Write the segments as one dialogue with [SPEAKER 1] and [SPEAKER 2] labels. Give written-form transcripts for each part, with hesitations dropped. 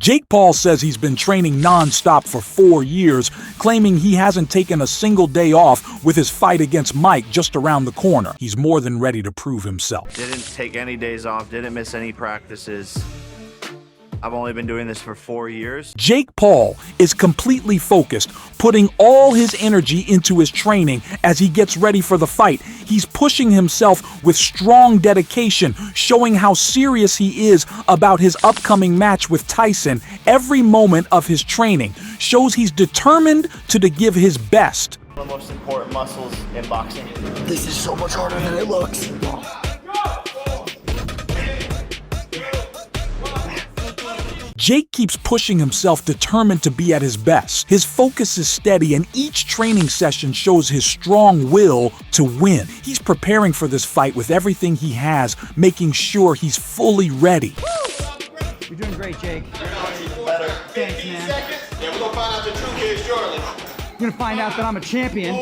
[SPEAKER 1] Jake Paul says he's been training non-stop for 4 years, claiming he hasn't taken a single day off with his fight against Mike just around the corner. He's more than ready to prove himself.
[SPEAKER 2] Didn't take any days off, didn't miss any practices. I've only been doing this for 4 years.
[SPEAKER 1] Jake Paul is completely focused, putting all his energy into his training as he gets ready for the fight. He's pushing himself with strong dedication, showing how serious he is about his upcoming match with Tyson. Every moment of his training shows he's determined to give his best.
[SPEAKER 2] One of the most important muscles in boxing.
[SPEAKER 3] This is so much harder than it looks.
[SPEAKER 1] Jake keeps pushing himself, determined to be at his best. His focus is steady, and each training session shows his strong will to win. He's preparing for this fight with everything he has, making sure he's fully ready.
[SPEAKER 4] You're doing great, Jake.
[SPEAKER 5] Better.
[SPEAKER 4] Thanks, man.
[SPEAKER 5] Yeah, we're gonna find out the true kid shortly.
[SPEAKER 4] You're gonna find out that I'm a champion.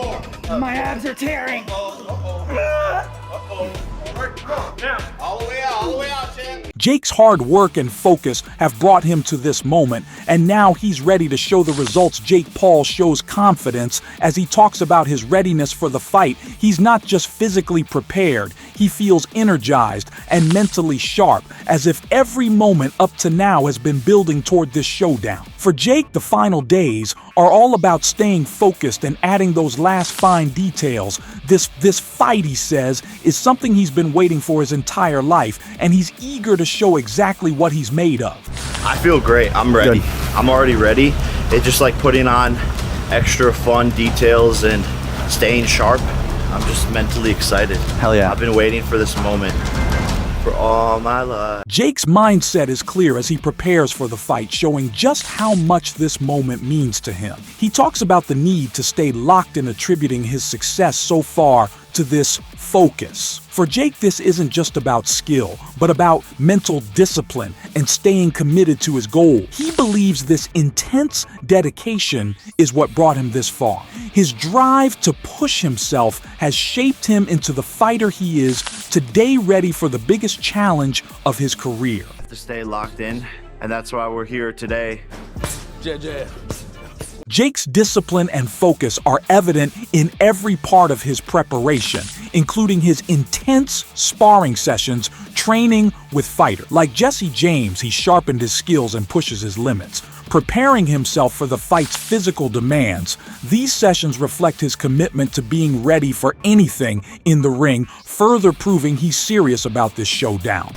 [SPEAKER 4] My abs are tearing.
[SPEAKER 5] All the way out, champ.
[SPEAKER 1] Jake's hard work and focus have brought him to this moment, and now he's ready to show the results. Jake Paul shows confidence as he talks about his readiness for the fight. He's not just physically prepared, he feels energized and mentally sharp, as if every moment up to now has been building toward this showdown. For Jake, the final days are all about staying focused and adding those last fine details. This fight, he says, is something he's been waiting for his entire life, and he's eager to show exactly what he's made of.
[SPEAKER 2] I feel great. I'm ready.
[SPEAKER 3] Good.
[SPEAKER 2] I'm already ready. It's just like putting on extra fun details and staying sharp. I'm just mentally excited.
[SPEAKER 3] Hell yeah.
[SPEAKER 2] I've been waiting for this moment for all my life.
[SPEAKER 1] Jake's mindset is clear as he prepares for the fight, showing just how much this moment means to him. He talks about the need to stay locked in, attributing his success so far to this focus. For Jake, this isn't just about skill, but about mental discipline and staying committed to his goal. He believes this intense dedication is what brought him this far. His drive to push himself has shaped him into the fighter he is today, ready for the biggest challenge of his career.
[SPEAKER 2] I have to stay locked in, and that's why we're here today.
[SPEAKER 1] Jake's discipline and focus are evident in every part of his preparation, including his intense sparring sessions, training with fighters. Like Jesse James, he sharpened his skills and pushes his limits, preparing himself for the fight's physical demands. These sessions reflect his commitment to being ready for anything in the ring, further proving he's serious about this showdown.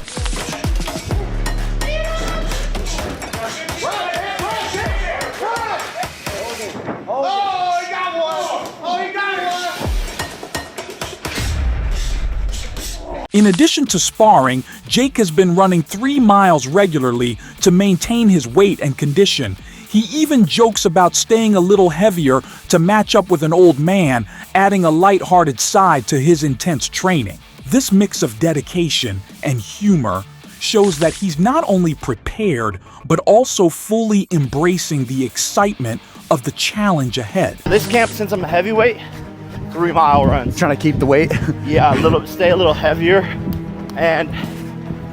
[SPEAKER 1] In addition to sparring, Jake has been running 3 miles regularly to maintain his weight and condition. He even jokes about staying a little heavier to match up with an old man, adding a lighthearted side to his intense training. This mix of dedication and humor shows that he's not only prepared, but also fully embracing the excitement of the challenge ahead.
[SPEAKER 2] This camp, since I'm a heavyweight, 3-mile runs.
[SPEAKER 3] Trying to keep the weight.
[SPEAKER 2] Yeah, stay a little heavier, and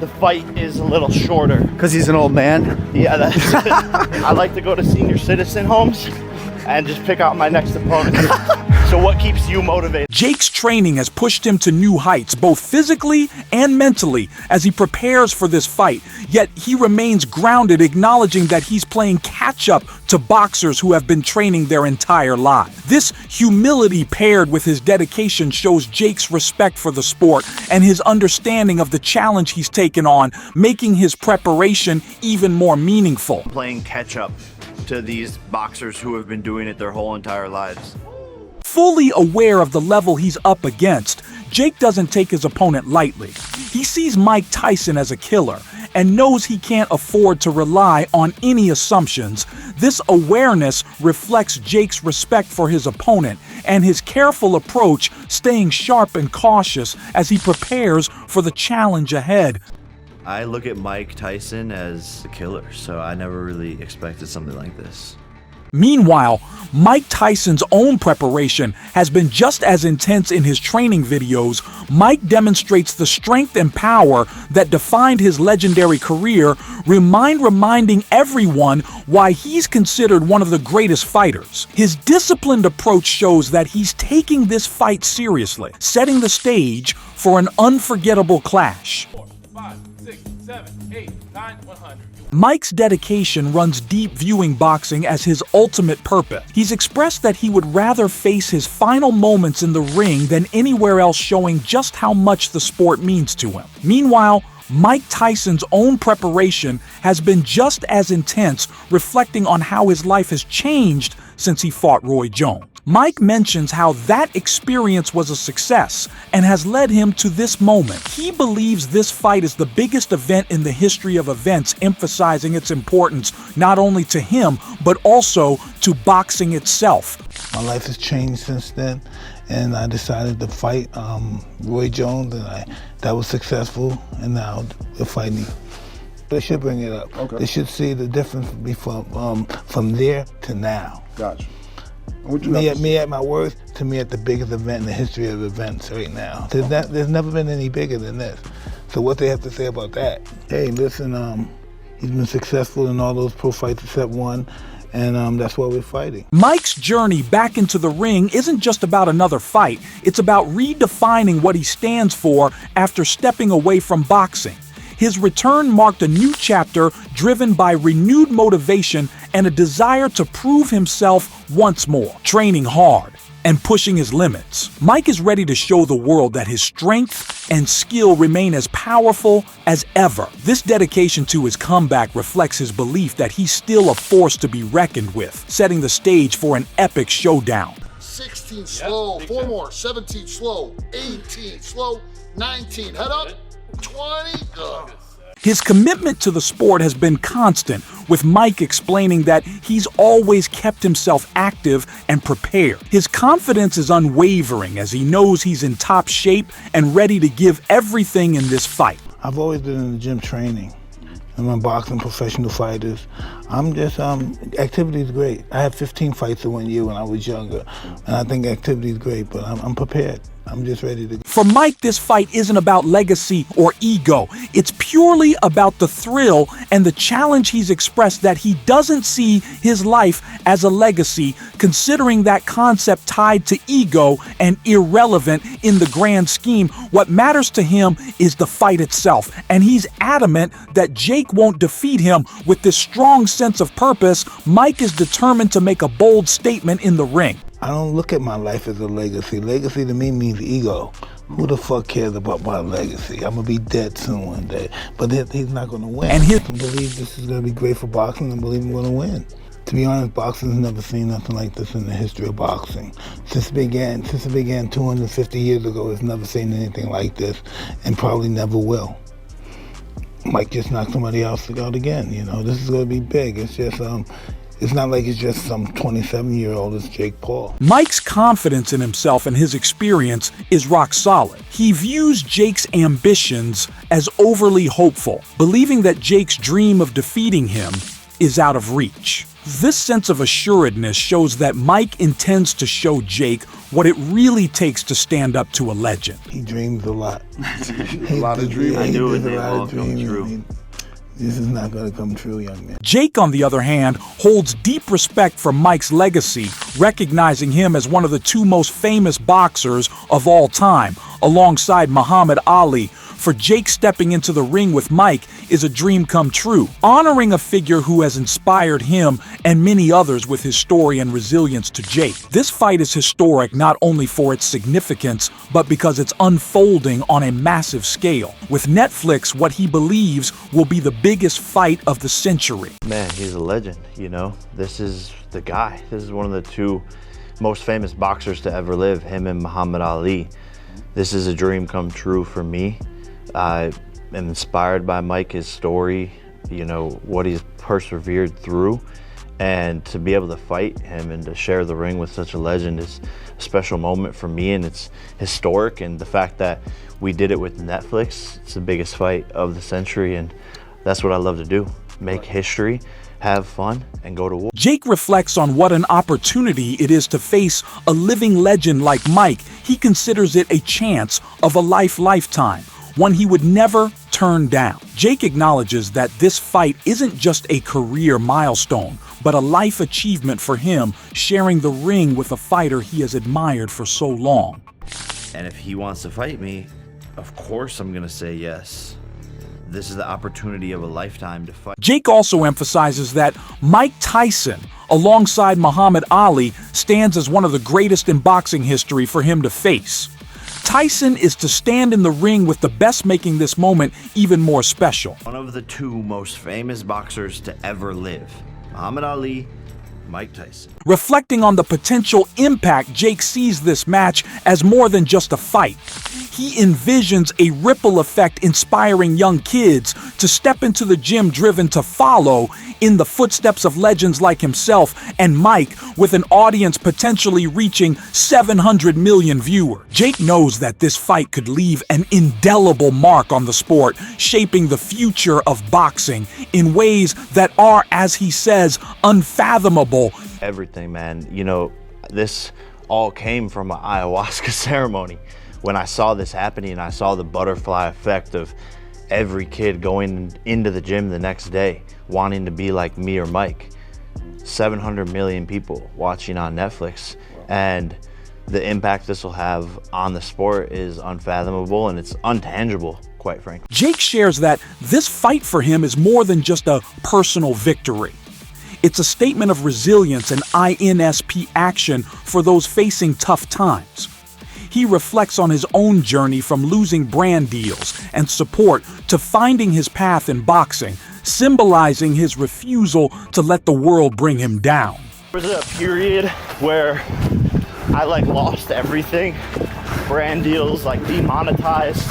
[SPEAKER 2] the fight is a little shorter.
[SPEAKER 3] Because he's an old man.
[SPEAKER 2] Yeah, that's it. I like to go to senior citizen homes and just pick out my next opponent. So what keeps you motivated?
[SPEAKER 1] Jake's training has pushed him to new heights, both physically and mentally, as he prepares for this fight. Yet he remains grounded, acknowledging that he's playing catch-up to boxers who have been training their entire lives. This humility paired with his dedication shows Jake's respect for the sport and his understanding of the challenge he's taken on, making his preparation even more meaningful.
[SPEAKER 2] Playing catch-up to these boxers who have been doing it their whole entire lives.
[SPEAKER 1] Fully aware of the level he's up against, Jake doesn't take his opponent lightly. He sees Mike Tyson as a killer and knows he can't afford to rely on any assumptions. This awareness reflects Jake's respect for his opponent and his careful approach, staying sharp and cautious as he prepares for the challenge ahead.
[SPEAKER 6] I look at Mike Tyson as a killer, so I never really expected something like this.
[SPEAKER 1] Meanwhile, Mike Tyson's own preparation has been just as intense. In his training videos, Mike demonstrates the strength and power that defined his legendary career, reminding everyone why he's considered one of the greatest fighters. His disciplined approach shows that he's taking this fight seriously, setting the stage for an unforgettable clash.
[SPEAKER 5] 4, 5, 6, 7, 8, 9, 100.
[SPEAKER 1] Mike's dedication runs deep, viewing boxing as his ultimate purpose. He's expressed that he would rather face his final moments in the ring than anywhere else, showing just how much the sport means to him. Meanwhile, Mike Tyson's own preparation has been just as intense, reflecting on how his life has changed since he fought Roy Jones. Mike mentions how that experience was a success and has led him to this moment. He believes this fight is the biggest event in the history of events, emphasizing its importance not only to him, but also to boxing itself.
[SPEAKER 6] My life has changed since then, and I decided to fight Roy Jones, and that was successful, and now we're fighting. They should bring it up.
[SPEAKER 7] Okay.
[SPEAKER 6] They should see the difference from there to now.
[SPEAKER 7] Gotcha.
[SPEAKER 6] Me at my worst, to me at the biggest event in the history of events right now. There's never been any bigger than this. So what they have to say about that? Hey, listen, he's been successful in all those pro fights except one, and that's why we're fighting.
[SPEAKER 1] Mike's journey back into the ring isn't just about another fight. It's about redefining what he stands for after stepping away from boxing. His return marked a new chapter driven by renewed motivation and a desire to prove himself once more, training hard and pushing his limits. Mike is ready to show the world that his strength and skill remain as powerful as ever. This dedication to his comeback reflects his belief that he's still a force to be reckoned with, setting the stage for an epic showdown.
[SPEAKER 8] 16 slow, 4 more, 17 slow, 18 slow, 19, head up, 20, go.
[SPEAKER 1] His commitment to the sport has been constant, with Mike explaining that he's always kept himself active and prepared. His confidence is unwavering as he knows he's in top shape and ready to give everything in this fight.
[SPEAKER 6] I've always been in the gym training. I'm boxing professional fighters. I'm just, activity is great. I had 15 fights in 1 year when I was younger, and I think activity is great, but I'm prepared. I'm just ready to go.
[SPEAKER 1] For Mike, this fight isn't about legacy or ego. It's purely about the thrill and the challenge. He's expressed that he doesn't see his life as a legacy, considering that concept tied to ego and irrelevant in the grand scheme. What matters to him is the fight itself, and he's adamant that Jake won't defeat him. With this strong sense of purpose, Mike is determined to make a bold statement in the ring.
[SPEAKER 6] I don't look at my life as a legacy. Legacy to me means ego. Who the fuck cares about my legacy? I'm gonna be dead soon one day. But he's not gonna win. And I believe this is gonna be great for boxing, and believe I'm gonna win. To be honest, boxing's never seen nothing like this in the history of boxing. Since it began 250 years ago, it's never seen anything like this, and probably never will. Mike just knocked somebody else out again, you know. This is gonna be big. It's just, it's not like it's just some 27-year-old, it's Jake Paul.
[SPEAKER 1] Mike's confidence in himself and his experience is rock solid. He views Jake's ambitions as overly hopeful, believing that Jake's dream of defeating him is out of reach. This sense of assuredness shows that Mike intends to show Jake what it really takes to stand up to a legend.
[SPEAKER 6] He dreams a lot.
[SPEAKER 7] A lot of dreams.
[SPEAKER 6] I knew it, they all come true. This is not going to come true, young man.
[SPEAKER 1] Jake, on the other hand, holds deep respect for Mike's legacy, recognizing him as one of the two most famous boxers of all time, alongside Muhammad Ali. For Jake, stepping into the ring with Mike is a dream come true, honoring a figure who has inspired him and many others with his story and resilience to Jake. This fight is historic not only for its significance, but because it's unfolding on a massive scale. With Netflix, what he believes will be the biggest fight of the century.
[SPEAKER 2] Man, he's a legend, you know. This is the guy. This is one of the two most famous boxers to ever live, him and Muhammad Ali. This is a dream come true for me. I am inspired by Mike, his story, you know, what he's persevered through, and to be able to fight him and to share the ring with such a legend is a special moment for me, and it's historic. And the fact that we did it with Netflix, it's the biggest fight of the century, and that's what I love to do, make history, have fun, and go to war.
[SPEAKER 1] Jake reflects on what an opportunity it is to face a living legend like Mike. He considers it a chance of a lifetime, one he would never turn down. Jake acknowledges that this fight isn't just a career milestone, but a life achievement for him, sharing the ring with a fighter he has admired for so long.
[SPEAKER 2] And if he wants to fight me, of course I'm gonna say yes. This is the opportunity of a lifetime to fight.
[SPEAKER 1] Jake also emphasizes that Mike Tyson, alongside Muhammad Ali, stands as one of the greatest in boxing history for him to face. Tyson is to stand in the ring with the best, making this moment even more special.
[SPEAKER 2] One of the two most famous boxers to ever live, Muhammad Ali, Mike Tyson.
[SPEAKER 1] Reflecting on the potential impact, Jake sees this match as more than just a fight. He envisions a ripple effect, inspiring young kids to step into the gym, driven to follow in the footsteps of legends like himself and Mike, with an audience potentially reaching 700 million viewers. Jake knows that this fight could leave an indelible mark on the sport, shaping the future of boxing in ways that are, as he says, unfathomable.
[SPEAKER 2] Everything, man. You know, this all came from an ayahuasca ceremony. When I saw this happening, I saw the butterfly effect of every kid going into the gym the next day, wanting to be like me or Mike. 700 million people watching on Netflix. And the impact this will have on the sport is unfathomable, and it's untangible, quite frankly.
[SPEAKER 1] Jake shares that this fight for him is more than just a personal victory. It's a statement of resilience and INSP action for those facing tough times. He reflects on his own journey from losing brand deals and support to finding his path in boxing, symbolizing his refusal to let the world bring him down.
[SPEAKER 2] There was a period where I lost everything, brand deals demonetized,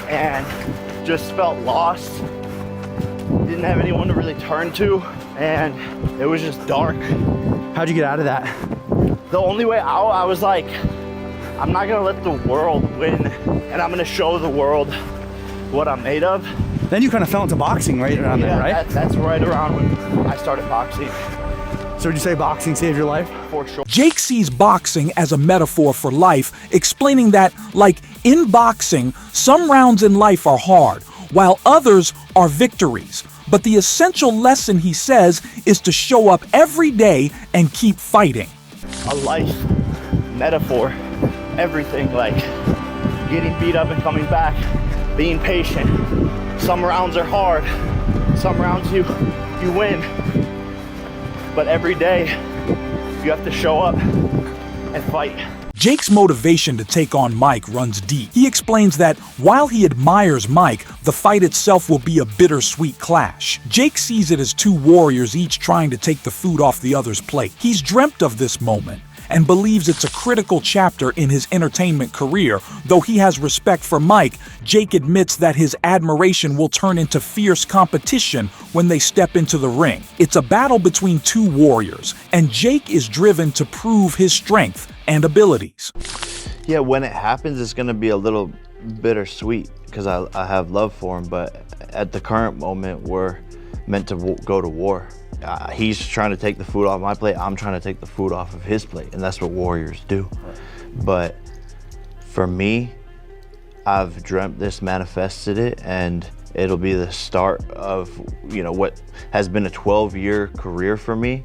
[SPEAKER 2] and just felt lost. Didn't have anyone to really turn to, and it was just dark.
[SPEAKER 3] How'd you get out of that?
[SPEAKER 2] The only way out, I was like, I'm not gonna let the world win, and I'm gonna show the world what I'm made of.
[SPEAKER 3] Then you kind of fell into boxing right around there, right?
[SPEAKER 2] That's right around when I started boxing.
[SPEAKER 3] So would you say boxing saved your life?
[SPEAKER 2] For sure.
[SPEAKER 1] Jake sees boxing as a metaphor for life, explaining that, like in boxing, some rounds in life are hard, while others are victories. But the essential lesson, he says, is to show up every day and keep fighting.
[SPEAKER 2] A life metaphor, everything, getting beat up and coming back, being patient. Some rounds are hard, some rounds you win, but every day you have to show up and fight.
[SPEAKER 1] Jake's motivation to take on Mike runs deep. He explains that while he admires Mike, the fight itself will be a bittersweet clash. Jake sees it as two warriors, each trying to take the food off the other's plate. He's dreamt of this moment and believes it's a critical chapter in his entertainment career. Though he has respect for Mike, Jake admits that his admiration will turn into fierce competition when they step into the ring. It's a battle between two warriors, and Jake is driven to prove his strength and abilities.
[SPEAKER 2] Yeah, when it happens, it's gonna be a little bittersweet because I have love for him, but at the current moment, we're meant to go to war. He's trying to take the food off my plate, I'm trying to take the food off of his plate, and that's what warriors do. But for me, I've dreamt this, manifested it, and it'll be the start of, what has been a 12-year career for me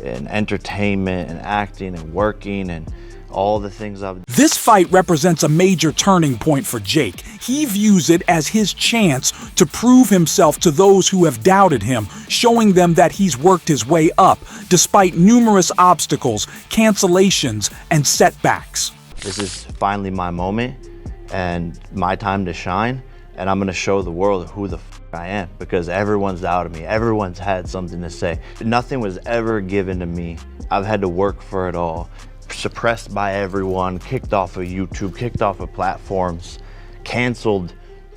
[SPEAKER 2] in entertainment and acting and working and all the things I've done.
[SPEAKER 1] This fight represents a major turning point for Jake. He views it as his chance to prove himself to those who have doubted him, showing them that he's worked his way up despite numerous obstacles, cancellations, and setbacks.
[SPEAKER 2] This is finally my moment and my time to shine, and I'm gonna show the world who the I am, because everyone's doubted me. Everyone's had something to say. Nothing was ever given to me. I've had to work for it all. Suppressed by everyone, kicked off of YouTube, kicked off of platforms, canceled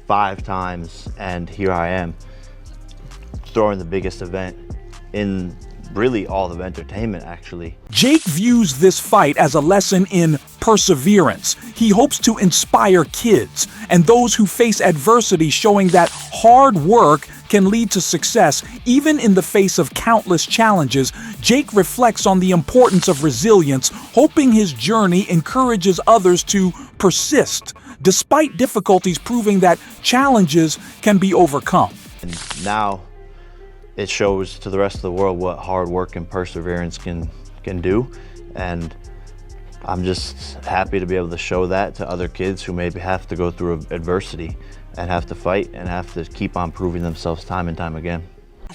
[SPEAKER 2] 5 times, and here I am, throwing the biggest event in really all of entertainment, actually.
[SPEAKER 1] Jake views this fight as a lesson in perseverance. He hopes to inspire kids and those who face adversity, showing that hard work can lead to success even in the face of countless challenges, Jake reflects on the importance of resilience, hoping his journey encourages others to persist, despite difficulties, proving that challenges can be overcome.
[SPEAKER 2] And now it shows to the rest of the world what hard work and perseverance can do. And I'm just happy to be able to show that to other kids who maybe have to go through adversity and have to fight and have to keep on proving themselves time and time again.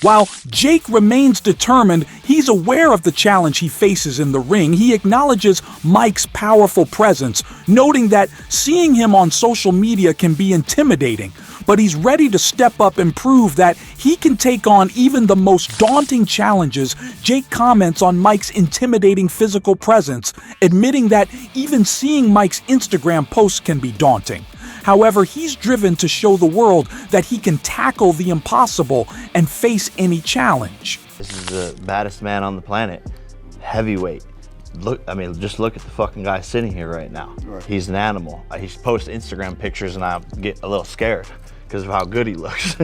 [SPEAKER 1] While Jake remains determined, he's aware of the challenge he faces in the ring. He acknowledges Mike's powerful presence, noting that seeing him on social media can be intimidating, but he's ready to step up and prove that he can take on even the most daunting challenges. Jake comments on Mike's intimidating physical presence, admitting that even seeing Mike's Instagram posts can be daunting. However, he's driven to show the world that he can tackle the impossible and face any challenge.
[SPEAKER 2] This is the baddest man on the planet, heavyweight. Just look at the fucking guy sitting here right now. Right. He's an animal. He posts Instagram pictures and I get a little scared because of how good he looks.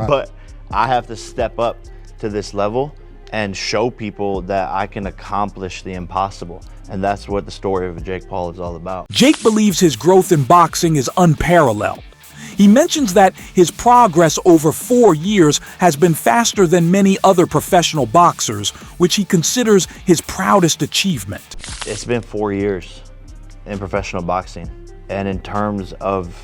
[SPEAKER 2] But I have to step up to this level and show people that I can accomplish the impossible. And that's what the story of Jake Paul is all about.
[SPEAKER 1] Jake believes his growth in boxing is unparalleled. He mentions that his progress over 4 years has been faster than many other professional boxers, which he considers his proudest achievement.
[SPEAKER 2] It's been 4 years in professional boxing. And in terms of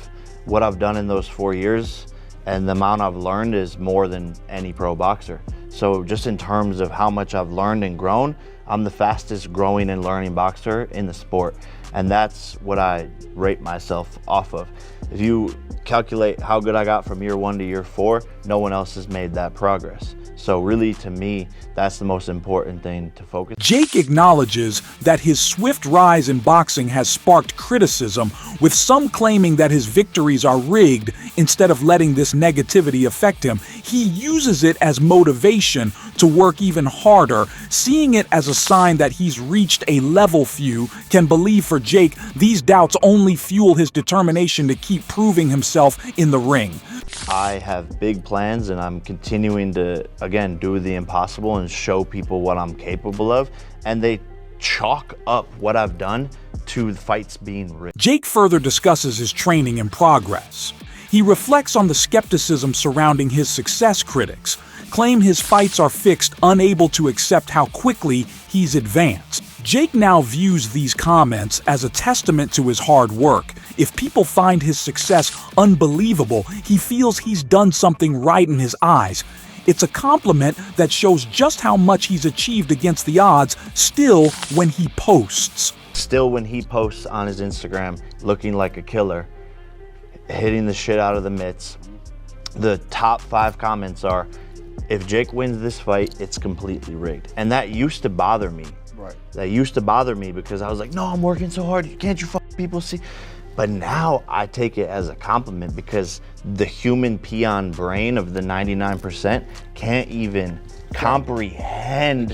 [SPEAKER 2] what I've done in those 4 years and the amount I've learned is more than any pro boxer. So just in terms of how much I've learned and grown, I'm the fastest growing and learning boxer in the sport. And that's what I rate myself off of. If you calculate how good I got from year 1 to year 4, no one else has made that progress. So really, to me, that's the most important thing to focus.
[SPEAKER 1] Jake acknowledges that his swift rise in boxing has sparked criticism, with some claiming that his victories are rigged. Instead of letting this negativity affect him, he uses it as motivation to work even harder, seeing it as a sign that he's reached a level few can believe. For Jake, these doubts only fuel his determination to keep proving himself in the ring.
[SPEAKER 2] I have big plans and I'm continuing to, again, do the impossible and show people what I'm capable of. And they chalk up what I've done to the fights being rigged.
[SPEAKER 1] Jake further discusses his training and progress. He reflects on the skepticism surrounding his success. Critics claim his fights are fixed, unable to accept how quickly he's advanced. Jake now views these comments as a testament to his hard work. If people find his success unbelievable, he feels he's done something right in his eyes. It's a compliment that shows just how much he's achieved against the odds. Still, when he posts
[SPEAKER 2] on his Instagram looking like a killer, hitting the shit out of the mitts, the top 5 comments are, if Jake wins this fight, it's completely rigged. And that used to bother me.
[SPEAKER 8] Right.
[SPEAKER 2] That used to bother me because I was like, no, I'm working so hard. Can't you people see? But now I take it as a compliment because the human peon brain of the 99% can't even comprehend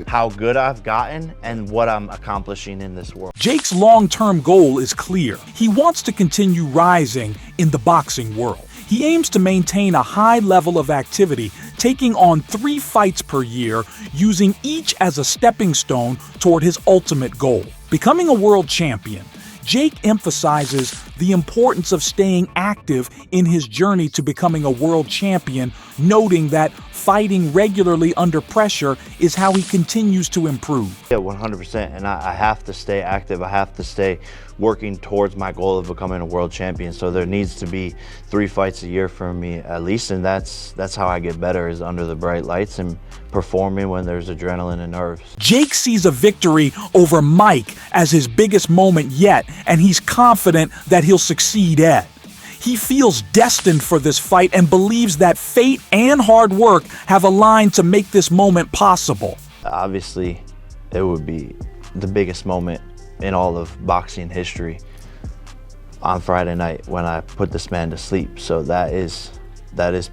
[SPEAKER 2] how good I've gotten and what I'm accomplishing in this world.
[SPEAKER 1] Jake's long-term goal is clear. He wants to continue rising in the boxing world. He aims to maintain a high level of activity, taking on 3 fights per year, using each as a stepping stone toward his ultimate goal, becoming a world champion. Jake emphasizes the importance of staying active in his journey to becoming a world champion, noting that fighting regularly under pressure is how he continues to improve.
[SPEAKER 2] Yeah, 100%. And I have to stay active. I have to stay working towards my goal of becoming a world champion. So there needs to be 3 fights a year for me at least. And that's how I get better, is under the bright lights and performing when there's adrenaline and nerves.
[SPEAKER 1] Jake sees a victory over Mike as his biggest moment yet, and he's confident that he'll succeed at. He feels destined for this fight and believes that fate and hard work have aligned to make this moment possible.
[SPEAKER 2] Obviously, it would be the biggest moment in all of boxing history on Friday night when I put this man to sleep. So that is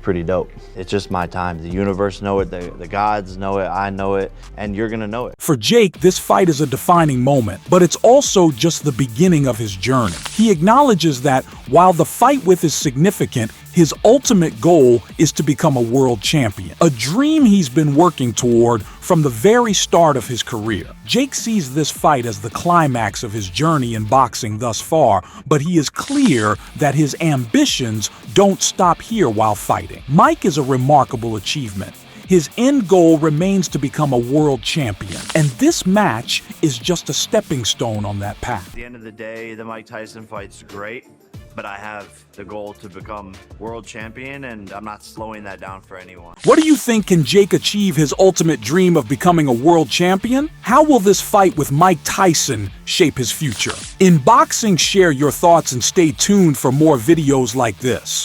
[SPEAKER 2] pretty dope. It's just my time. The universe know it, the gods know it, I know it, and you're gonna know it.
[SPEAKER 1] For Jake, this fight is a defining moment, but it's also just the beginning of his journey. He acknowledges that while the fight with is significant, His ultimate goal is to become a world champion, a dream he's been working toward from the very start of his career. Jake sees this fight as the climax of his journey in boxing thus far, but he is clear that his ambitions don't stop here while fighting. Mike is a remarkable achievement. His end goal remains to become a world champion, and this match is just a stepping stone on that path.
[SPEAKER 2] At the end of the day, the Mike Tyson fight's great, but I have the goal to become world champion, and I'm not slowing that down for anyone.
[SPEAKER 1] What do you think? Can Jake achieve his ultimate dream of becoming a world champion? How will this fight with Mike Tyson shape his future? In boxing, share your thoughts and stay tuned for more videos like this.